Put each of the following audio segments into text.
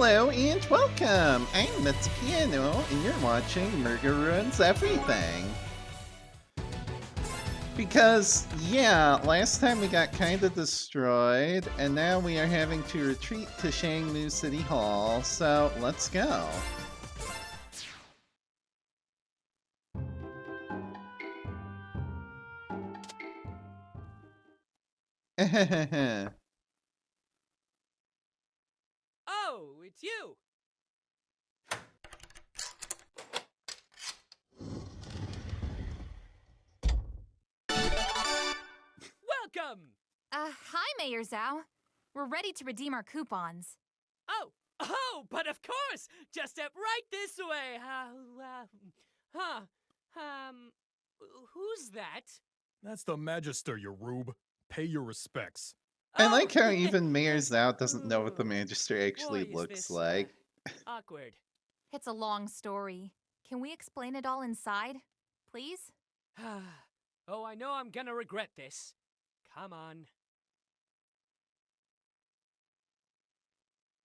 Hello and welcome! I'm Let's Piano, and you're watching Murga Ruins Everything. Because, yeah, last time we got kinda destroyed, and now we are having to retreat to Shangmu City Hall, so let's go. Oh, it's you! Welcome! Hi, Mayor Zhao. We're ready to redeem our coupons. Oh, but of course! Just step right this way! Who's that? That's the Magister, you rube. Pay your respects. I like how even Mayor Zhao doesn't know what the Magister actually Boy, is looks this, like. Awkward. It's a long story. Can we explain it all inside, please? Oh, I know I'm gonna regret this. Come on.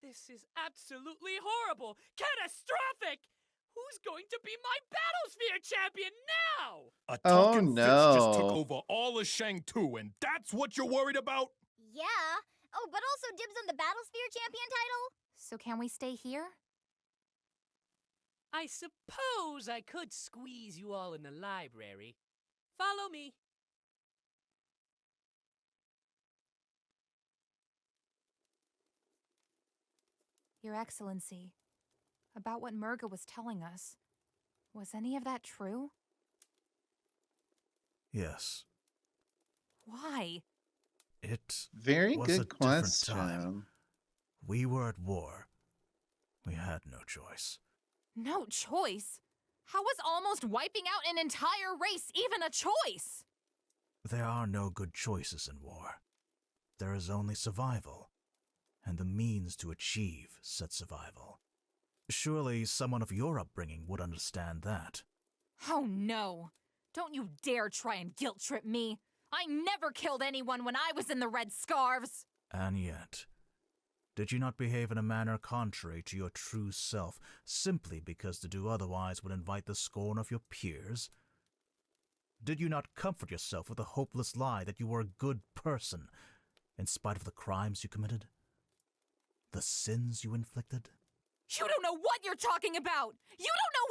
This is absolutely horrible! Catastrophic! Who's going to be my Battlesphere champion now? A Oh, Tonkin Fitz just took no. over all of Shang-Tu, and that's what you're worried about? Yeah. Oh, but also dibs on the Battlesphere champion title? So can we stay here? I suppose I could squeeze you all in the library. Follow me. Your Excellency, about what Murga was telling us, was any of that true? Yes. Why? It Very was good a different time. question. We were at war. We had no choice. No choice? How was almost wiping out an entire race even a choice? There are no good choices in war. There is only survival, and the means to achieve said survival. Surely someone of your upbringing would understand that. Oh no! Don't you dare try and guilt trip me! I never killed anyone when I was in the Red Scarves! And yet, did you not behave in a manner contrary to your true self simply because to do otherwise would invite the scorn of your peers? Did you not comfort yourself with the hopeless lie that you were a good person, in spite of the crimes you committed? The sins you inflicted? You don't know what you're talking about! You don't know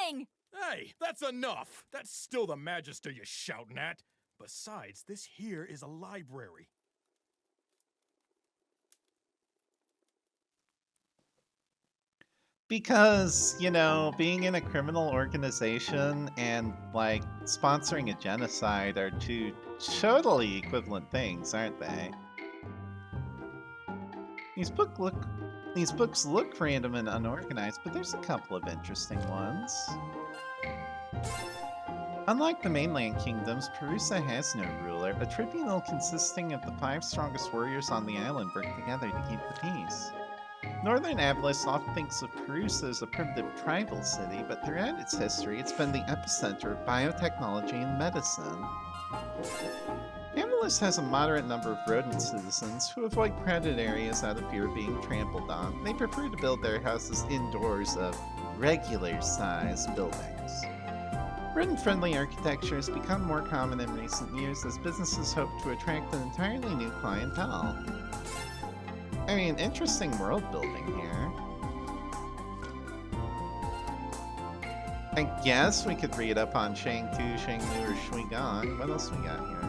anything! Hey, that's enough! That's still the Magister you're shouting at. Besides, this here is a library. Because, you know, being in a criminal organization and, like, sponsoring a genocide are two totally equivalent things, aren't they? These books look random and unorganized, but there's a couple of interesting ones. Unlike the mainland kingdoms, Parusa has no ruler. A tribunal consisting of the 5 strongest warriors on the island work together to keep the peace. Northern Avalis often thinks of Parusa as a primitive tribal city, but throughout its history, it's been the epicenter of biotechnology and medicine. Avalis has a moderate number of rodent citizens who avoid crowded areas out of fear of being trampled on. They prefer to build their houses indoors of regular-sized buildings. Rodent-friendly architecture has become more common in recent years as businesses hope to attract an entirely new clientele. I mean, interesting world building here. I guess we could read up on Shang-Tu, Shangmu, or Shuigang. What else we got here?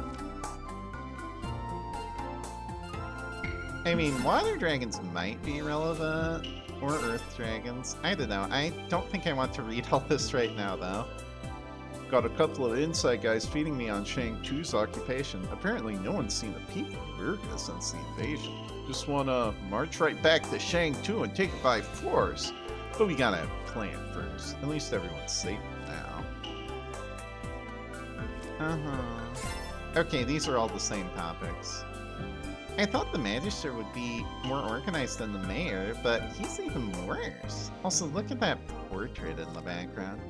I mean, water dragons might be relevant, or earth dragons. I don't know. I don't think I want to read all this right now, though. Got a couple of inside guys feeding me on Shang-Tu's occupation. Apparently no one's seen the people of Murga since the invasion. Just wanna march right back to Shang-Tu and take it by force. But we gotta have a plan first. At least everyone's safe now. Okay, these are all the same topics. I thought the Magister would be more organized than the Mayor, but he's even worse. Also, look at that portrait in the background.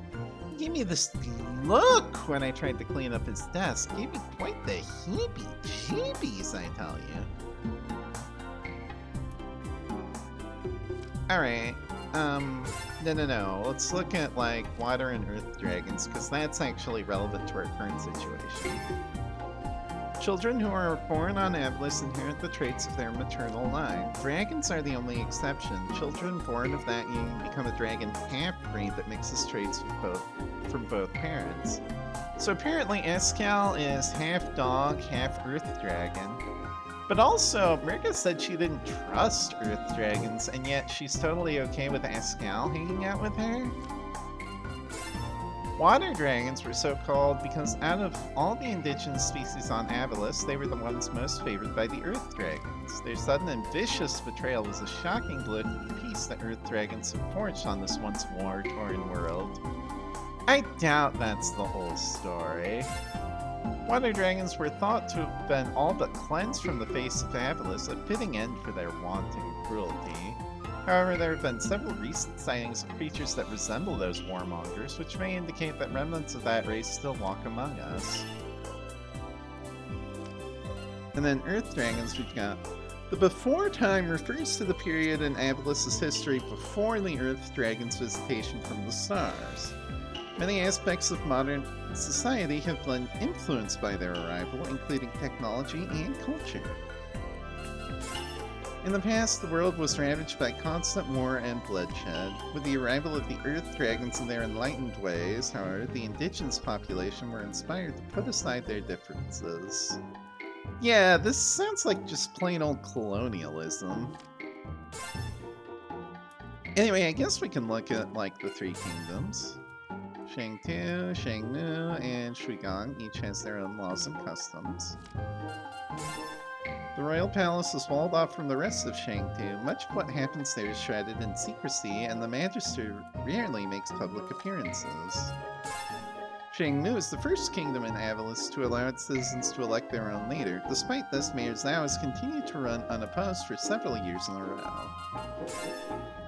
He gave me this look when I tried to clean up his desk. Gave me quite the heebie-jeebies, I tell you. Alright, no. Let's look at, like, water and earth dragons, because that's actually relevant to our current situation. Children who are born on Atlas inherit the traits of their maternal line. Dragons are the only exception. Children born of that union become a dragon half-breed that mixes traits from both parents. So apparently Escal is half dog, half earth dragon. But also, Mirka said she didn't trust earth dragons, and yet she's totally okay with Escal hanging out with her? Water dragons were so called because out of all the indigenous species on Avalis, they were the ones most favored by the earth dragons. Their sudden and vicious betrayal was a shocking blow to the peace that earth dragons have forged on this once war-torn world. I doubt that's the whole story. Water dragons were thought to have been all but cleansed from the face of Avalis, a fitting end for their wanton cruelty. However, there have been several recent sightings of creatures that resemble those warmongers, which may indicate that remnants of that race still walk among us. And then Earth Dragons we've got. The before time refers to the period in Avalis' history before the Earth Dragon's visitation from the stars. Many aspects of modern society have been influenced by their arrival, including technology and culture. In the past, the world was ravaged by constant war and bloodshed. With the arrival of the Earth Dragons and their enlightened ways, however, the indigenous population were inspired to put aside their differences. Yeah, this sounds like just plain old colonialism. Anyway, I guess we can look at, like, the three kingdoms. Shangtu, Shangnu, and Shuigang each has their own laws and customs. The royal palace is walled off from the rest of Shangtu. Much of what happens there is shrouded in secrecy, and the Magister rarely makes public appearances. Shangnu is the first kingdom in Avalis to allow its citizens to elect their own leader. Despite this, Mayor Zhao has continued to run unopposed for several years in a row.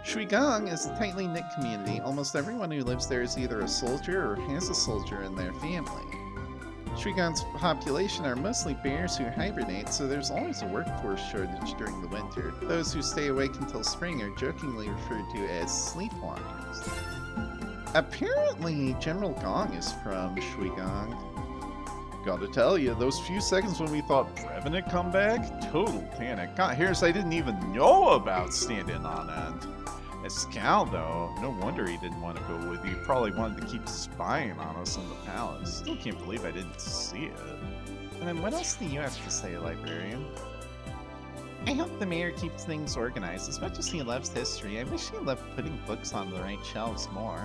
Shuigang is a tightly knit community. Almost everyone who lives there is either a soldier or has a soldier in their family. Shuigang's population are mostly bears who hibernate, so there's always a workforce shortage during the winter. Those who stay awake until spring are jokingly referred to as sleepwalkers. Apparently, General Gong is from Shuigang. Gotta tell you, those few seconds when we thought Brevin had come back, total panic. Got here's I didn't even know about standing on end. Escal, though, no wonder he didn't want to go with you. He probably wanted to keep spying on us in the palace. Still can't believe I didn't see it. And then what else do you have to say, librarian? I hope the mayor keeps things organized. As much as he loves history, I wish he loved putting books on the right shelves more.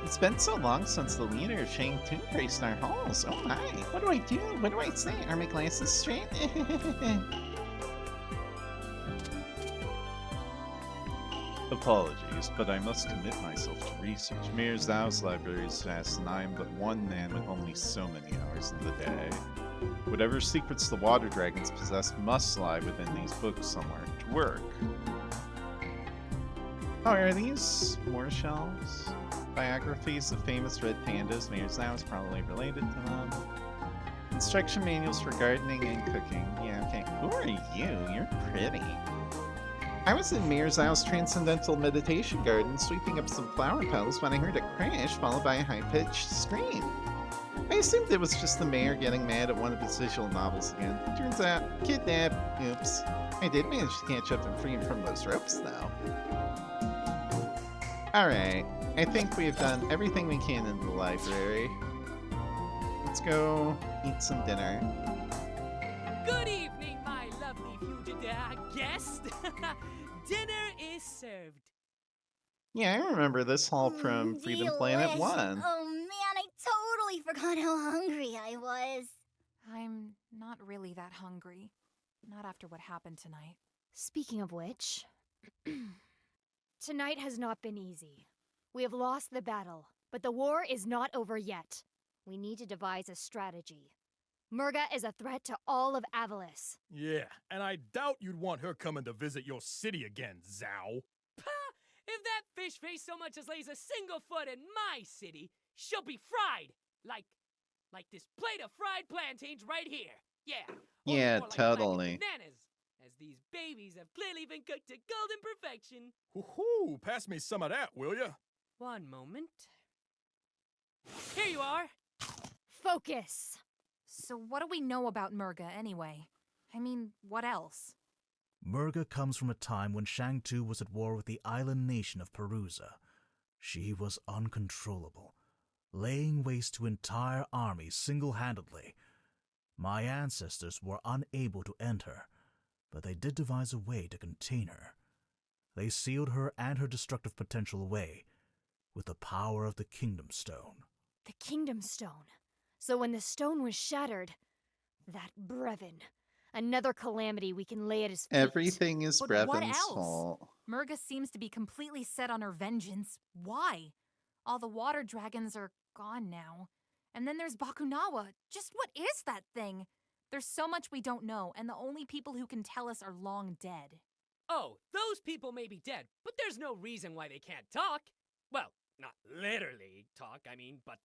It's been so long since the leader of Shangtu graced our halls. Oh my, what do I do? What do I say? Are my glasses straight? Apologies, but I must commit myself to research. Mayor Zhao's library is vast, and I am but one man with only so many hours in the day. Whatever secrets the water dragons possess must lie within these books somewhere to work. Oh, are these more shelves? Biographies of famous red pandas. Mayor Zhao is probably related to them. Instruction manuals for gardening and cooking. Yeah, okay. Who are you? You're pretty. I was in Mayor Zhao's transcendental meditation garden sweeping up some flower petals when I heard a crash followed by a high-pitched scream. I assumed it was just the mayor getting mad at one of his visual novels again. Turns out, kidnapped. Oops. I did manage to catch up and free him from those ropes, though. Alright, I think we've done everything we can in the library. Let's go eat some dinner. Good evening, my lovely fugitive guest. Dinner is served. Yeah, I remember this hall from Freedom Planet Delish. 1. Oh man, I totally forgot how hungry I was. I'm not really that hungry. Not after what happened tonight. Speaking of which, tonight has not been easy. We have lost the battle, but the war is not over yet. We need to devise a strategy. Murga is a threat to all of Avalis. Yeah, and I doubt you'd want her coming to visit your city again, Zhao. Pah! If that fish face so much as lays a single foot in my city, she'll be fried. Like this plate of fried plantains right here. Yeah. Yeah, more like totally. black bananas, as these babies have clearly been cooked to golden perfection. Woohoo! Pass me some of that, will ya? One moment. Here you are. Focus! So what do we know about Murga, anyway? I mean, what else? Murga comes from a time when Shang-Tu was at war with the island nation of Parusa. She was uncontrollable, laying waste to entire armies single-handedly. My ancestors were unable to end her, but they did devise a way to contain her. They sealed her and her destructive potential away with the power of the Kingdom Stone. The Kingdom Stone. So when the stone was shattered, that Brevin. Another calamity we can lay at his feet. Everything is But what Brevin's else? fault. Murga seems to be completely set on her vengeance. Why? All the water dragons are gone now. And then there's Bakunawa. Just what is that thing? There's so much we don't know, and the only people who can tell us are long dead. Oh, those people may be dead, but there's no reason why they can't talk. Well, not literally talk, I mean, but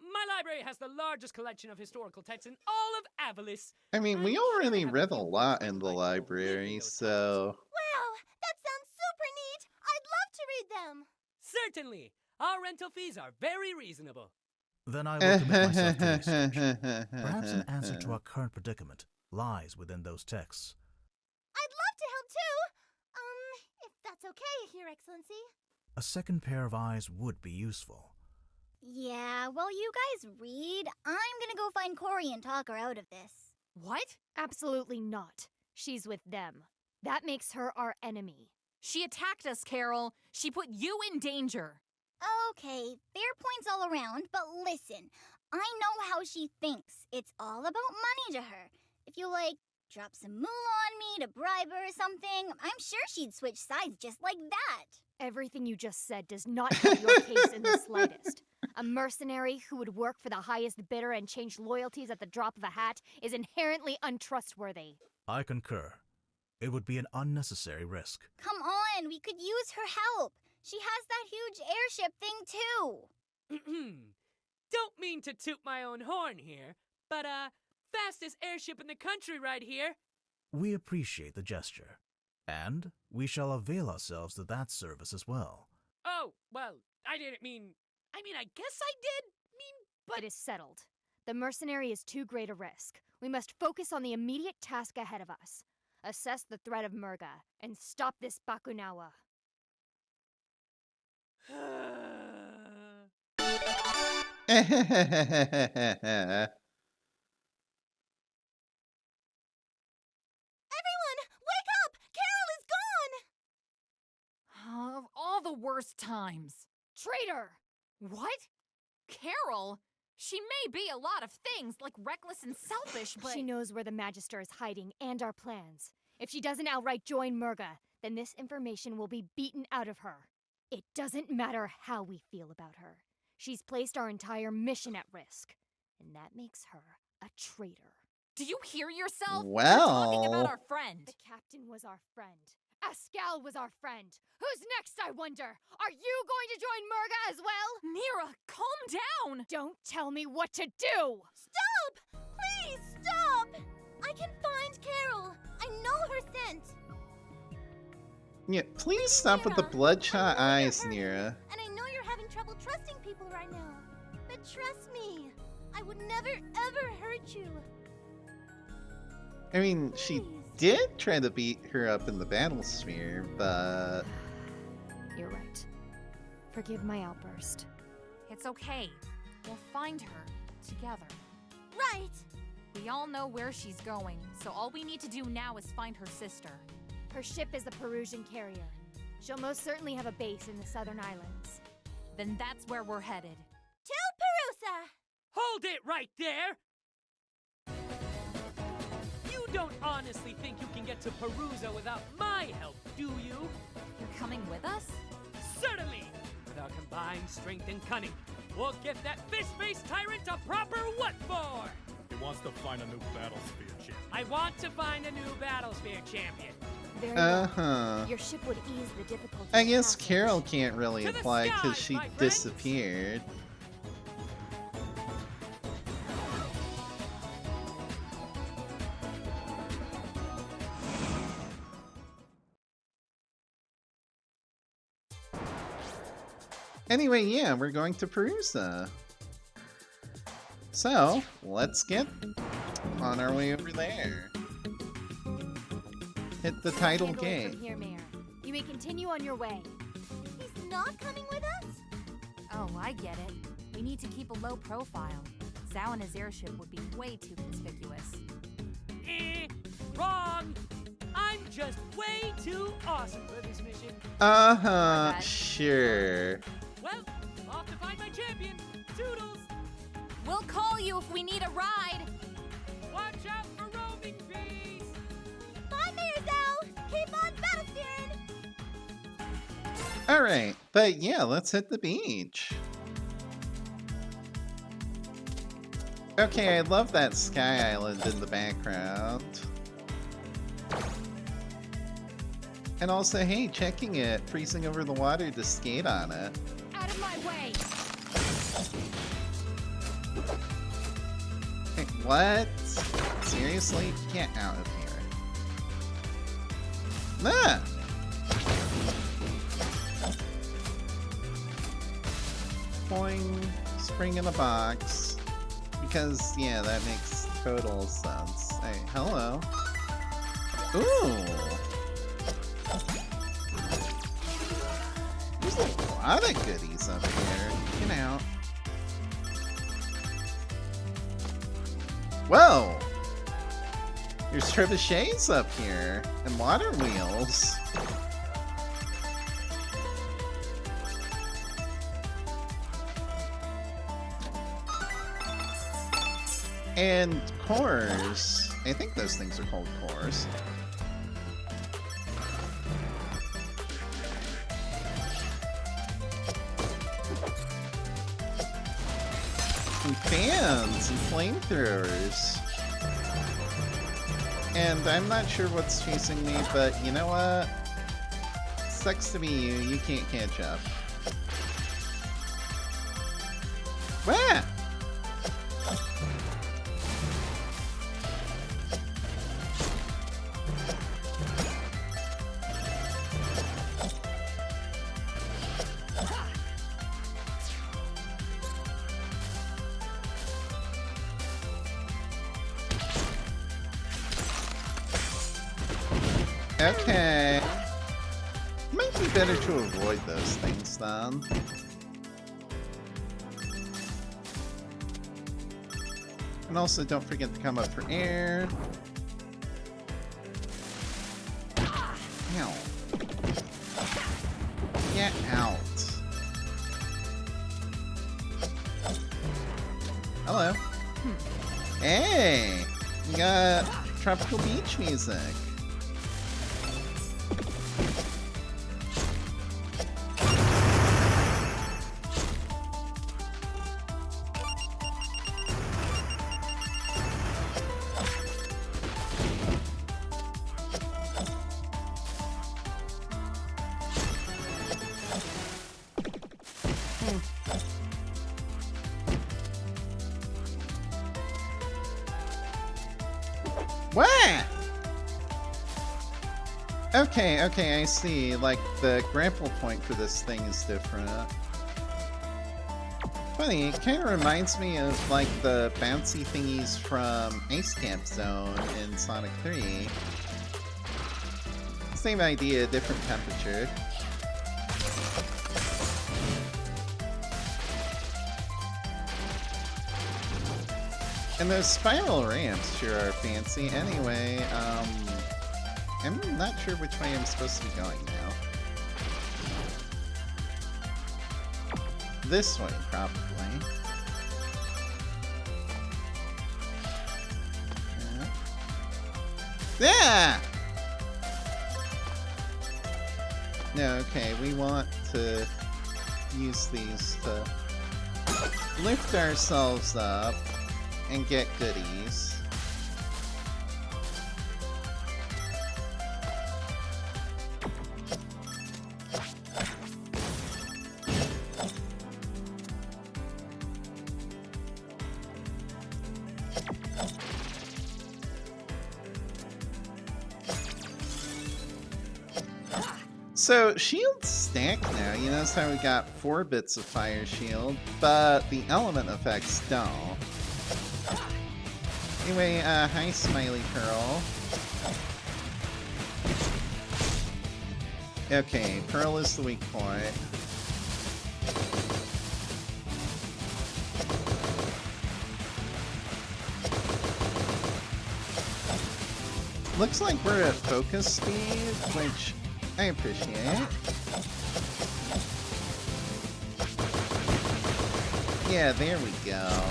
my library has the largest collection of historical texts in all of Avalis. I mean, I'm we sure already I have read a few lot books in the by people who lived in library, those so... Wow, that sounds super neat! I'd love to read them! times. Certainly. Our rental fees are very reasonable. Then I will commit myself to research. Perhaps an answer to our current predicament lies within those texts. I'd love to help too! If that's okay, Your Excellency. A second pair of eyes would be useful. Yeah, while you guys read, I'm gonna go find Cory and talk her out of this. What? Absolutely not. She's with them. That makes her our enemy. She attacked us, Carol. She put you in danger. Okay, fair points all around, but listen, I know how she thinks. It's all about money to her. If you, drop some moolah on me to bribe her or something, I'm sure she'd switch sides just like that. Everything you just said does not help your case in the slightest. A mercenary who would work for the highest bidder and change loyalties at the drop of a hat is inherently untrustworthy. I concur. It would be an unnecessary risk. Come on, we could use her help. She has that huge airship thing too. Don't mean to toot my own horn here, but, fastest airship in the country right here. We appreciate the gesture, and we shall avail ourselves of that service as well. Oh, well, I didn't mean... I guess I did But it is settled. The mercenary is too great a risk. We must focus on the immediate task ahead of us. Assess the threat of Murga, and stop this Bakunawa. Everyone, wake up! Carol is gone! Of all the worst times. Traitor! What? Carol? She may be a lot of things, like reckless and selfish, but... She knows where the Magister is hiding and our plans. If she doesn't outright join Murga, then this information will be beaten out of her. It doesn't matter how we feel about her. She's placed our entire mission at risk, and that makes her a traitor. Do you hear yourself? Well. You're talking about our friend. The captain was our friend. Ascal was our friend. Who's next, I wonder? Are you going to join Murga as well? Neera, calm down! Don't tell me what to do! Stop! Please stop! I can find Carol. I know her scent. Yeah, please stop with the Neera, bloodshot I know you're eyes, hurting, Neera. And I know you're having trouble trusting people right now. But trust me, I would never, ever hurt you. I mean, she Please. did try to beat her up in the battle sphere, but... You're right. Forgive my outburst. It's okay. We'll find her together. Right. We all know where she's going, so all we need to do now is find her sister. Her ship is a Perusian carrier. She'll most certainly have a base in the southern islands. Then that's where we're headed. To Parusa. Hold it right there! You don't honestly think you can get to Parusa without my help, do you? You're coming with us? Certainly! With our combined strength and cunning, we'll give that fish-faced tyrant a proper what for! He wants to find a new Battlesphere champion. I want to find a new Battlesphere champion. Very well. Uh-huh. Your ship would ease the difficulty. I of guess passage. Carol can't really To the apply because skies, she my friends! disappeared. Anyway, yeah, we're going to Parusa. So, let's get on our way over there. Hit the title Handle it gate. from here, Mayor. You may continue on your way. He's not coming with us? Oh, I get it. We need to keep a low profile. Zhao and his airship would be way too conspicuous. Wrong! I'm just way too awesome for this mission. Uh-huh, Okay. sure. Well, off to find my champion. Toodles! We'll call you if we need a ride. Watch out for roaming fees! Bye, Mayor Zhao! Keep on battle steering! Alright, but yeah, let's hit the beach. Okay, I love that sky island in the background. And also, hey, checking it, freezing over the water to skate on it. Out of my way! Hey, what? Seriously? Get out of here. Ah! Boing. Spring in a box. Because, yeah, that makes total sense. Hey, hello. Ooh! There's a lot of goodies up here. Get out. Whoa! There's trebuchets up here, and water wheels. And cores. I think those things are called cores. And fans and flamethrowers. And I'm not sure what's chasing me, but you know what? Sucks to be you, you can't catch up. Wah! Okay. Might be better to avoid those things then. And also don't forget to come up for air. Ow. Get out. Hello. Hey! You got tropical beach music. What? Okay, okay, I see. Like, the grapple point for this thing is different. Funny, it kind of reminds me of, like, the bouncy thingies from Ice Camp Zone in Sonic 3. Same idea, different temperature. And those spiral ramps sure are fancy. Anyway, I'm not sure which way I'm supposed to be going now. This way, probably. Yeah! No, okay, we want to use these to lift ourselves up and get goodies. So, shields stack now. You notice how we got 4 bits of fire shield, but the element effects don't. Anyway, hi Smiley Pearl. Okay, Pearl is the weak point. Looks like we're at focus speed, which I appreciate. Yeah, there we go.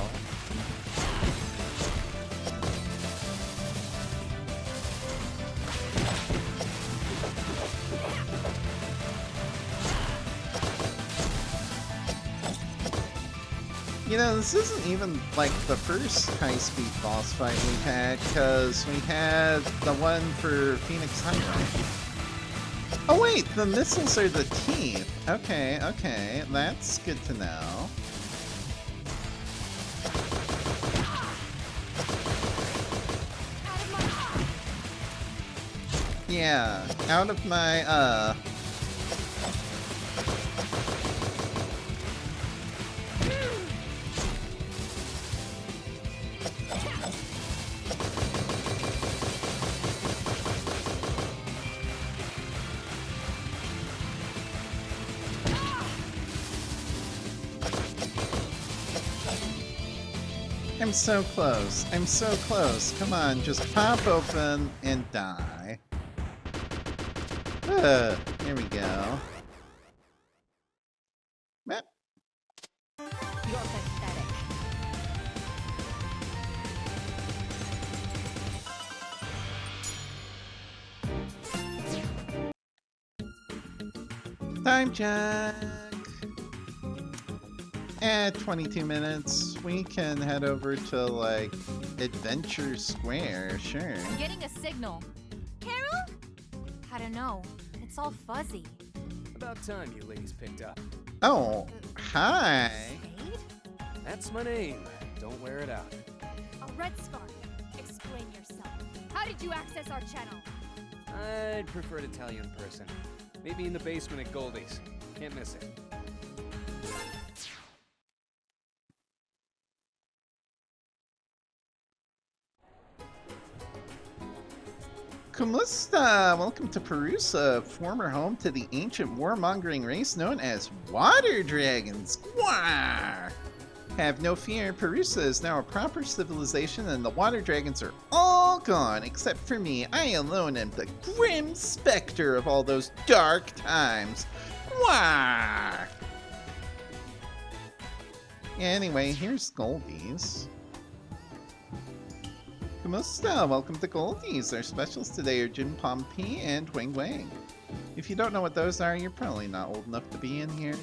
You know, this isn't even like the first high-speed boss fight we've had, because we had the one for Phoenix Highway. Oh wait, the missiles are the teeth. Okay, okay, that's good to know. Yeah, out of my, I'm so close. I'm so close. Come on, just pop open and die. Here we go. Meh. You're pathetic. Time check. At 22 minutes, we can head over to, like, Adventure Square, sure. I'm getting a signal. Carol? I don't know. It's all fuzzy. About time you ladies picked up. Oh, hi. Spade? That's my name. Don't wear it out. A red scarf. Explain yourself. How did you access our channel? I'd prefer to tell you in person. Maybe in the basement at Goldie's. Can't miss it. Kumusta! Welcome to Parusa, former home to the ancient warmongering race known as Water Dragons. Gwar! Have no fear, Parusa is now a proper civilization and the Water Dragons are all gone, except for me. I alone am the grim specter of all those dark times. Gwar! Anyway, here's Goldie's. Kumusta, welcome to Goldie's. Our specials today are Jim Pompey and Wang Wang. If you don't know what those are, you're probably not old enough to be in here.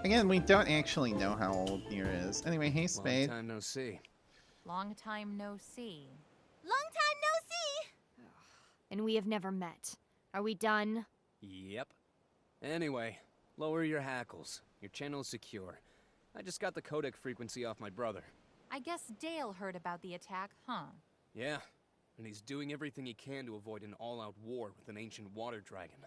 Again, we don't actually know how old Neera is. Anyway, hey Spade. Long time no see. Long time no see. Long time no see! And we have never met. Are we done? Yep. Anyway, lower your hackles. Your channel's secure. I just got the codec frequency off my brother. I guess Dale heard about the attack, huh? Yeah, and he's doing everything he can to avoid an all-out war with an ancient water dragon.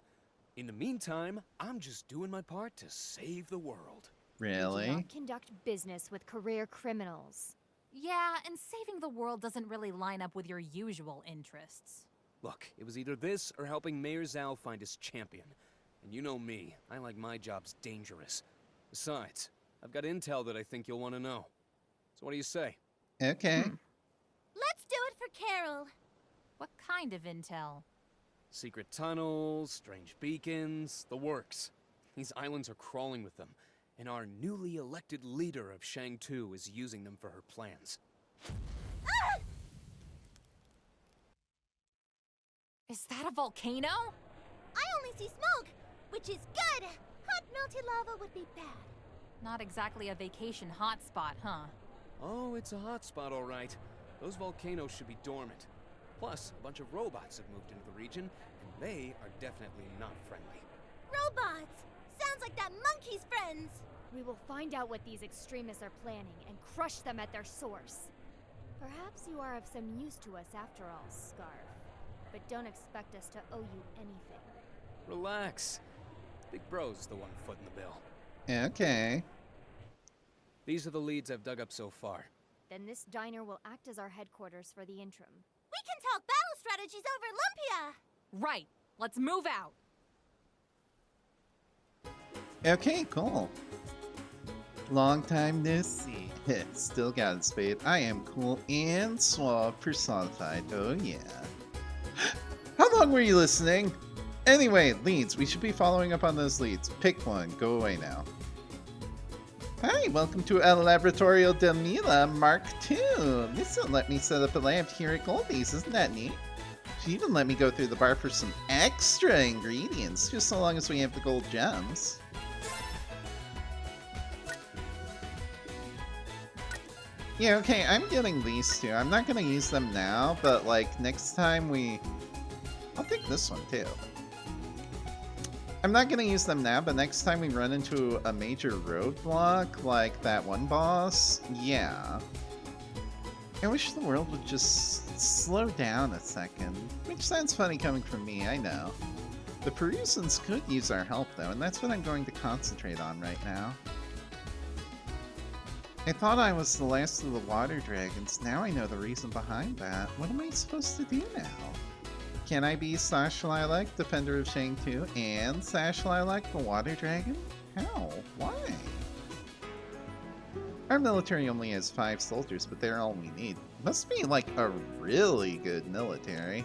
In the meantime, I'm just doing my part to save the world. We do Really? not conduct business with career criminals. Yeah, and saving the world doesn't really line up with your usual interests. Look, it was either this or helping Mayor Zhao find his champion. And you know me, I like my jobs dangerous. Besides, I've got intel that I think you'll want to know. So what do you say? Okay. Let's do it for Carol. What kind of intel? Secret tunnels, strange beacons, the works. These islands are crawling with them, and our newly elected leader of Shang-Tu is using them for her plans. Is that a volcano? I only see smoke, which is good. Hot melty lava would be bad. Not exactly a vacation hotspot, huh? Oh, it's a hot spot, all right. Those volcanoes should be dormant. Plus, a bunch of robots have moved into the region, and they are definitely not friendly. Robots! Sounds like that monkey's friends. We will find out what these extremists are planning and crush them at their source. Perhaps you are of some use to us after all, Scarf. But don't expect us to owe you anything. Relax. Big Bro's the one footing the bill. Okay. These are the leads I've dug up so far. Then this diner will act as our headquarters for the interim. We can talk battle strategies over Lumpia! Right. Let's move out. Okay, cool. Long time no see. Still got it, Spade. I am cool and suave personified. Oh yeah. How long were you listening? Anyway, leads. We should be following up on those leads. Pick one. Go away now. Hi, welcome to El Laboratorio de Neera Mark II. This will let me set up a lab here at Goldie's. Isn't that neat? She even let me go through the bar for some extra ingredients, just so long as we have the gold gems. Yeah, okay, I'm getting these two. I'm not gonna use them now, but like next time I'll take this one too. I'm not gonna use them now, but next time we run into a major roadblock, like that one boss, yeah. I wish the world would just slow down a second. Which sounds funny coming from me, I know. The Parusans could use our help though, and that's what I'm going to concentrate on right now. I thought I was the last of the water dragons. Now I know the reason behind that. What am I supposed to do now? Can I be Sash Lilac, Defender of Shang 2, and Sash Lilac, the water dragon? How? Why? Our military only has 5 soldiers, but they're all we need. Must be like a really good military.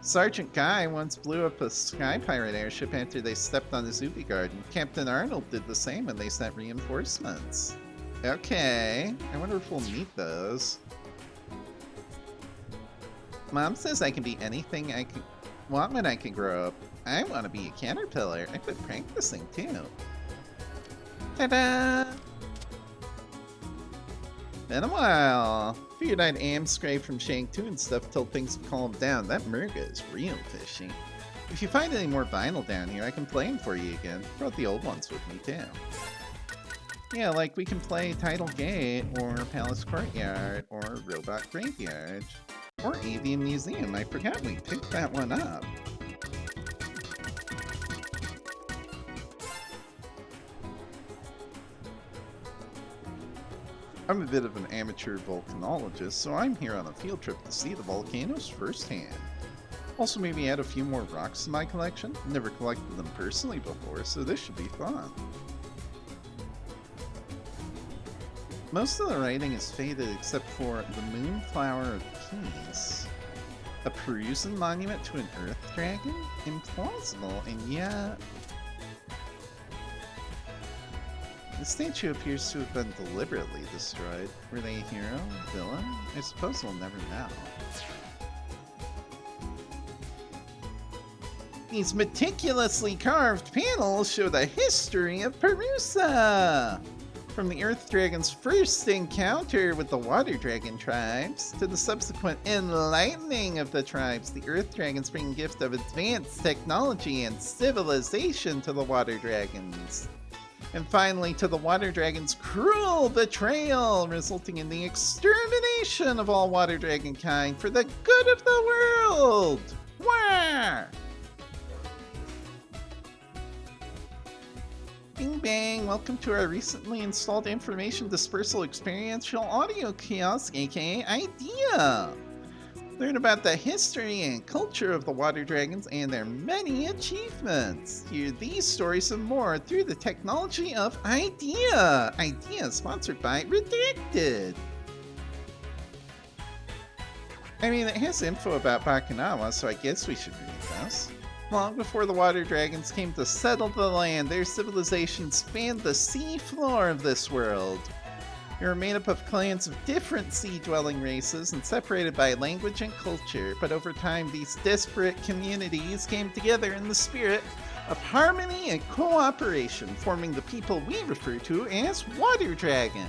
Sergeant Guy once blew up a sky pirate airship after they stepped on his Ubi garden. Captain Arnold did the same when they sent reinforcements. Okay, I wonder if we'll meet those. Mom says I can be anything I can want when I can grow up. I want to be a caterpillar. I've been practicing too. Ta-da! Been a while. Figured I'd scrape from Shang 2 and stuff till things have calmed down. That Murga is real fishy. If you find any more vinyl down here, I can play them for you again. Brought the old ones with me too. Yeah, like we can play Tidal Gate, or Palace Courtyard, or Robot Graveyard, or Avian Museum. I forgot we picked that one up. I'm a bit of an amateur volcanologist, so I'm here on a field trip to see the volcanoes firsthand. Also, maybe add a few more rocks to my collection. Never collected them personally before, so this should be fun. Most of the writing is faded except for the Moonflower of Peace. A Parusan monument to an Earth Dragon? Implausible, and yet... The statue appears to have been deliberately destroyed. Were they a hero? Villain? I suppose we'll never know. These meticulously carved panels show the history of Parusa! From the Earth Dragon's first encounter with the Water Dragon tribes, to the subsequent enlightening of the tribes, the Earth Dragons bring a gift of advanced technology and civilization to the Water Dragons. And finally, to the Water Dragon's cruel betrayal, resulting in the extermination of all Water Dragon kind for the good of the world! Wah! Bing bang, welcome to our recently installed information dispersal experiential audio kiosk, aka IDEA! Learn about the history and culture of the Water Dragons and their many achievements. Hear these stories and more through the technology of IDEA! IDEA sponsored by Redacted! I mean, it has info about Bakunawa, so I guess we should read this. Long before the Water Dragons came to settle the land, their civilization spanned the sea floor of this world. They were made up of clans of different sea-dwelling races and separated by language and culture, but over time these disparate communities came together in the spirit of harmony and cooperation, forming the people we refer to as Water Dragon.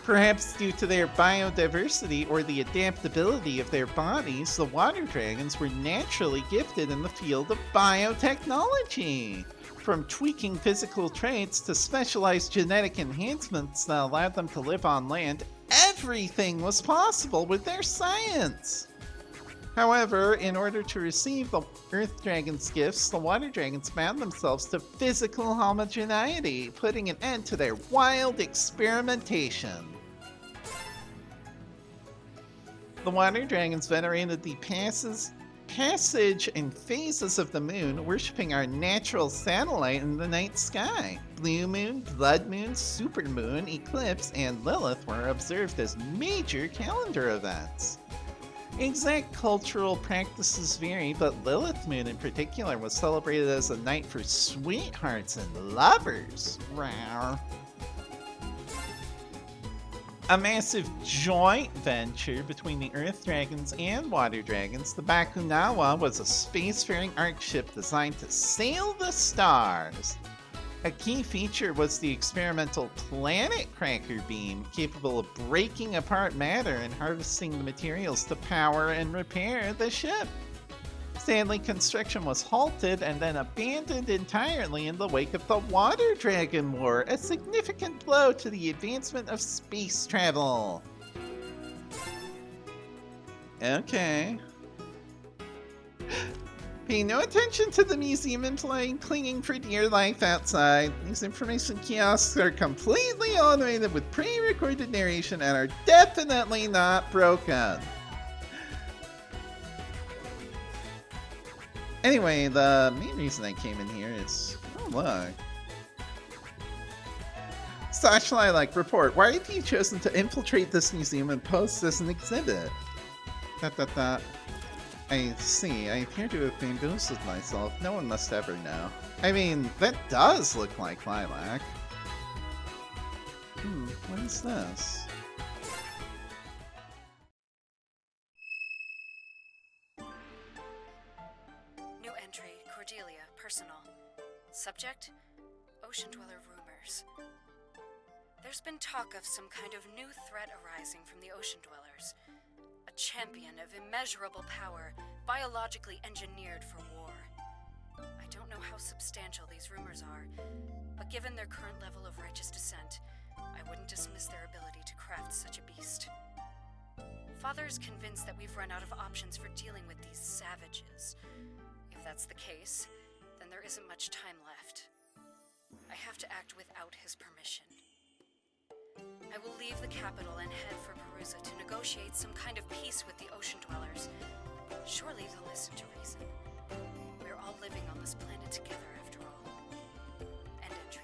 Perhaps due to their biodiversity or the adaptability of their bodies, the Water Dragons were naturally gifted in the field of biotechnology. From tweaking physical traits to specialized genetic enhancements that allowed them to live on land, everything was possible with their science. However, in order to receive the Earth Dragon's gifts, the Water Dragons bound themselves to physical homogeneity, putting an end to their wild experimentation. The Water Dragons venerated the passage and phases of the moon, worshipping our natural satellite in the night sky. Blue moon, blood moon, supermoon, eclipse, and Lilith were observed as major calendar events. Exact cultural practices vary, but Lilith Moon in particular was celebrated as a night for sweethearts and lovers. Rawr. A massive joint venture between the Earth Dragons and Water Dragons, the Bakunawa was a spacefaring arc ship designed to sail the stars. A key feature was the experimental Planet Cracker beam, capable of breaking apart matter and harvesting the materials to power and repair the ship. Sadly, construction was halted and then abandoned entirely in the wake of the Water Dragon War, a significant blow to the advancement of space travel. Okay. Pay no attention to the museum employee clinging for dear life outside. These information kiosks are completely automated with pre-recorded narration and are definitely not broken. Anyway, the main reason I came in here is... oh, look. Sasha Lilac, report. Why have you chosen to infiltrate this museum and post as an exhibit? I see. I appear to have bamboozled myself. No one must ever know. I mean, that does look like Lilac. What is this? New entry, Cordelia, personal. Subject, Ocean Dweller rumors. There's been talk of some kind of new threat arising from the Ocean Dwellers. A champion of immeasurable power, biologically engineered for war. I don't know how substantial these rumors are, but given their current level of righteous descent, I wouldn't dismiss their ability to craft such a beast. Father is convinced that we've run out of options for dealing with these savages. If that's the case, then there isn't much time left. I have to act without his permission. I will leave the capital and head for Parusa to negotiate some kind of peace with the Ocean Dwellers. Surely they'll listen to reason. We're all living on this planet together, after all. End entry.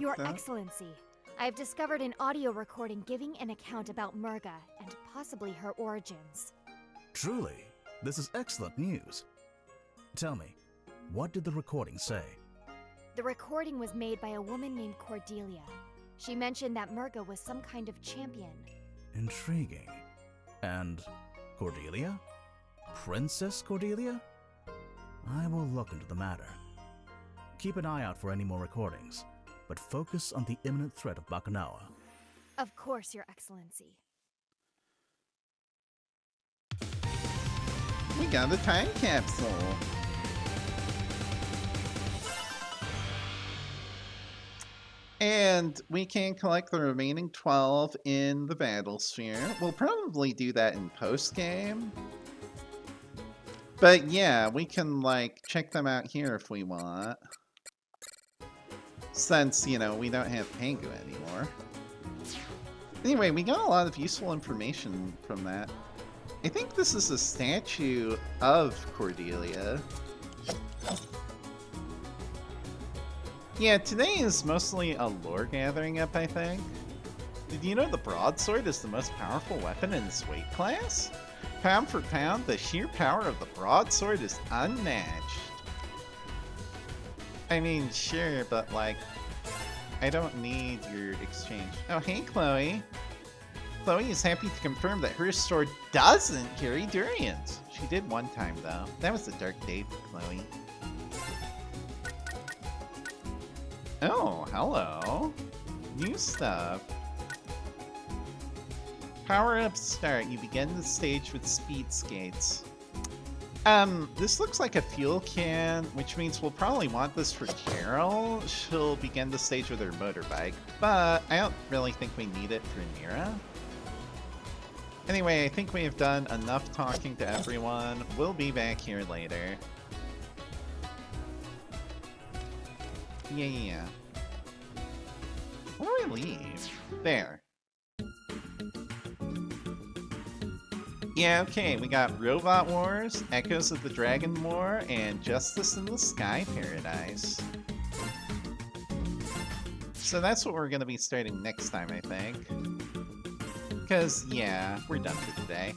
Your Excellency, I have discovered an audio recording giving an account about Murga and possibly her origins. Truly, this is excellent news. Tell me, what did the recording say? The recording was made by a woman named Cordelia. She mentioned that Murga was some kind of champion. Intriguing. And Cordelia? Princess Cordelia? I will look into the matter. Keep an eye out for any more recordings, but focus on the imminent threat of Bakunawa. Of course, Your Excellency. We got a time capsule. And we can collect the remaining 12 in the battle sphere. We'll probably do that in post-game. But yeah, we can, like, check them out here if we want. Since, you know, we don't have Pangu anymore. Anyway, we got a lot of useful information from that. I think this is a statue of Cordelia. Yeah, today is mostly a lore gathering up, I think. Did you know the broadsword is the most powerful weapon in this weight class? Pound for pound, the sheer power of the broadsword is unmatched. I mean, sure, but like, I don't need your exchange. Oh, hey, Chloe. Chloe is happy to confirm that her sword doesn't carry durians. She did one time, though. That was a dark day for Chloe. Oh, hello. New stuff. Power-up start. You begin the stage with speed skates. This looks like a fuel can, which means we'll probably want this for Carol. She'll begin the stage with her motorbike, but I don't really think we need it for Neera. Anyway, I think we have done enough talking to everyone. We'll be back here later. Yeah. Where do we leave? There. Yeah, okay, we got Robot Wars, Echoes of the Dragon War, and Justice in the Sky Paradise. So that's what we're going to be starting next time, I think. Because, yeah, we're done for today.